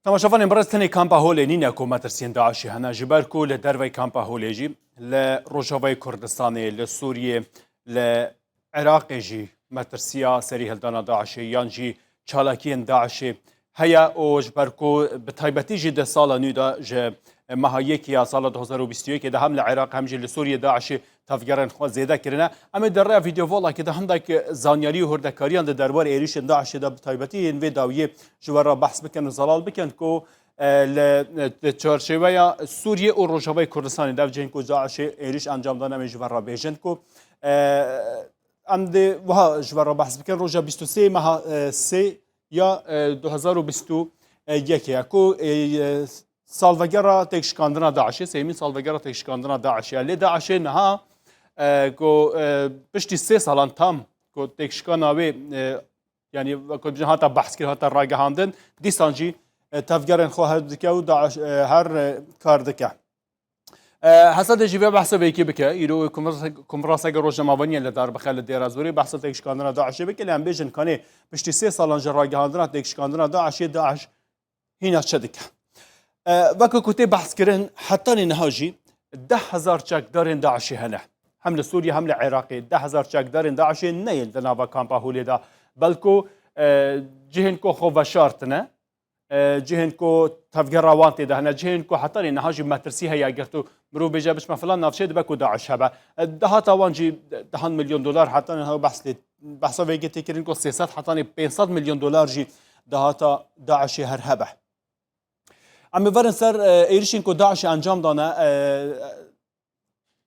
تماشافان امروز تنی کامپا هولینی نکومتر سین داعشی هنر جبر کو لدروی کامپا هولیجی لروجاوی کردستانی لسوریه لعراق جی مترسیا سری هلدانا داعشی یانجی چالاکین داعشی هيا او جبر کو بتایبتی جی ده سالا نودا ج مهایک یا سال 2021 که ده هم لعراق هم جی لسوریه داعشی تفجرن خو زیاده کرنا اما در راه ویدیو والا که ده هم دک زانیاری و هردکاریان ده دربار ایریش داعش ده بتایبتی این ویداوی جوارا بحث بکن و زلال بکن کو ل چارچوبه سوریه و روجاوی کردستان ده جن کو داعش ایریش انجام دادن می جوارا بیژن کو ام ده وها جوارا بحث بکن روجا 23 ماه 3 یا 2021 کو سالوگرا تکشکاندنا داعش سیمین سالوگرا تکشکاندنا داعش لی داعش نها کو پشتی 3 سالان تام کو تکشکاناوی یعنی کو هاتا بحث کرد هاتا راگهاندن دیسانجی تفجرن خواهد دکه و داعش هر کار دکه حسد جیبه بحث بیکی بکه ایرو کمراس اگر روز جمعانی لدار بخل دیرازوری بحث تکشکاندنا داعش بکه لام بیشن کنه پشتی 3 سالان راگهاندنا تکشکاندنا داعش هینا چدکه وەکو کوتێ بەحسکردن حتانی نەهاژی 10,000 چەکدارên داعشی هەنە هەم لە سووریە هەم لە عێراقی 10,000 چەکدارên داعشê neyên di nava kampa Holêda belko cihên ku xwe veşartine cihên ku tevgera wan tê de hene cihên ku hetanê niha jî metirsî heye girt û mirov bêje biçme filan navçê dibe ku Daeş hebe dihata wan jî $10 milyon hetanê hew behsa vêgê têkirin ku 300 hetanê $500 milyon jî dihata Daeşê her hebe اما ورن سر ایریشین کو داعش انجام دانه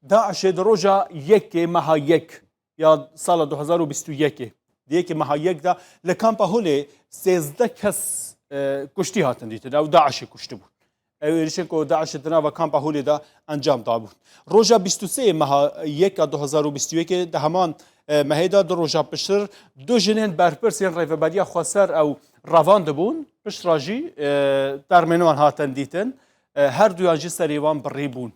داعش در روزا یک ماه یک یا سال 2021 دیگه ماه یک دا لکامپا هولی 13 کس کشتی هاتن دیده و داعش کشته بود ایریشین کو داعش دنا و کامپا هولی دا انجام داد بود روزا 23 ماه یک 2021 ده همان مهیدا در روزا پشتر دو جنین برپرسین ریفبریا خسر او روان دبون پشتراجی در منوان هاتن دیتن هر دویان جی سریوان بری بون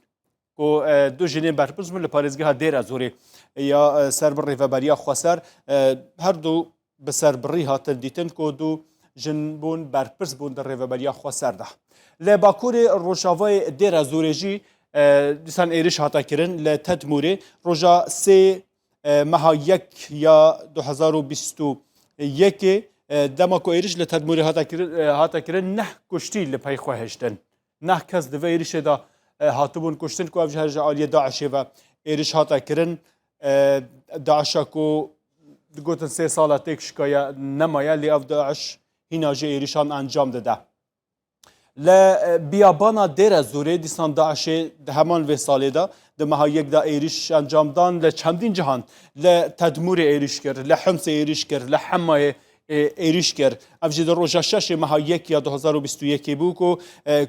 کو دو جنین برپرس من لپارزگاه دیر ازوری یا سر بری ریفبریا خسر هر دو بسر بری هاتن دیتن کو دو جن بون برپرس بون در ریفبریا خسر ده لباکور روشاوای دیر ازوری جی دیسان ایریش هاتا کرن لتدموری روژا 3 ماه یک یا 2021 دما کو ایریش لتدموری هاتا کرن نه کشتی لپای خواهشتن نه کس دو ایریش دا هاتبون کشتن کو افجه هرجا آلیه داعشی و ایریش هاتا کرن داعشا کو گوتن 3 ساله تک شکایه نمایه لی اف داعش هینا جه ایریشان انجام داده ل بیابانا دیر زوره دیسان داعش همان و ساله دا ده مها یک دا ایریش انجام دان ل چندین جهان ل تدمور ایریش کر ل حمص ایریش کر ل حمای ایریش کر افجد روزا 6 ماه یک یا 2021 بو کو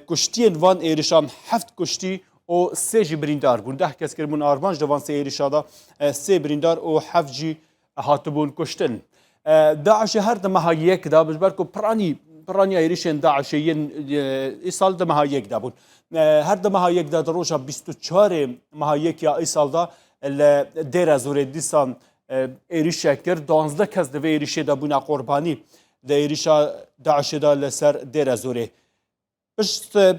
کشتین وان ایریشان 7 کشتی او 3 بریندار بون 10 کس کرمون آرمانج دوان 3 ایریشادا 3 بریندار او 7 جی هاتبون کشتن داعش هر ده مها یک دا بجبر کو پرانی ایریشن داعشیین ایسال ده ماه یک دا بود هر ده ماه یک دا در روزا 24 ماه یک یا ایسال دا دیر زوره دیسان ایریشه کرد 12 کس ده ایریشه دا بونا قربانی ده ایریشه داعش دا لسر دیر زوره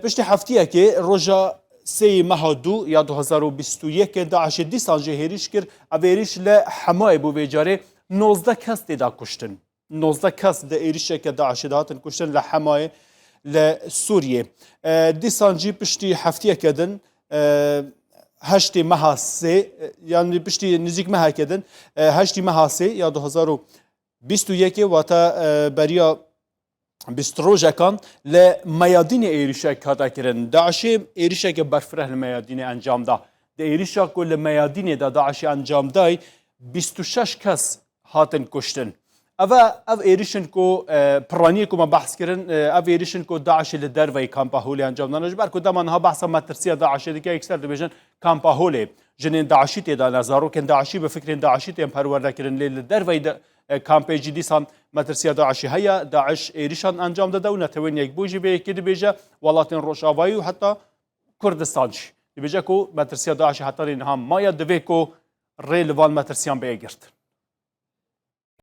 پشت هفتیه که روزا 3 ماه 2 یا 2021 داعش دیسان جه ایریش کرد او ایریش لحمای بو بیجاره 19 کس دا کشتن 19 کس ده ایریشه که داعش دهاتن کشتن لحمای لسوریه دیسانجی پشتی هفتیه کدن هشتی ماه 3 یعنی پشتی نزدیک ماه کدن هشتی ماه 3 یا 2021 و تا بریا بستروجه کان لمیادین ایریشه کاتا کرن داعش ایریشه که برفره لمیادین انجام ده ده ایریشه که لمیادین ده داعش انجام ده 26 کس هاتن کشتن او ایریشن کو پرانی کو ما بحث کردن او ایریشن کو داعش لدروی کامپا هولی انجام دادن جبر کو دمان ها بحث مترسیا داعش دیگه اکثر دیوژن کامپا هولی جنین داعشی تدا نظارو کن داعشی به فکر داعشی تیم پرورده کردن لدروی کامپا جدیسان مترسیا داعشی هيا داعش ایریشان انجام داده و نتوین یک بوجی به کی دیوژه ولاتن روشاوایی و حتی کردستان دیوژه کو مترسیا داعش حتی اینها مایا دوی کو ریل وان مترسیان بگیرد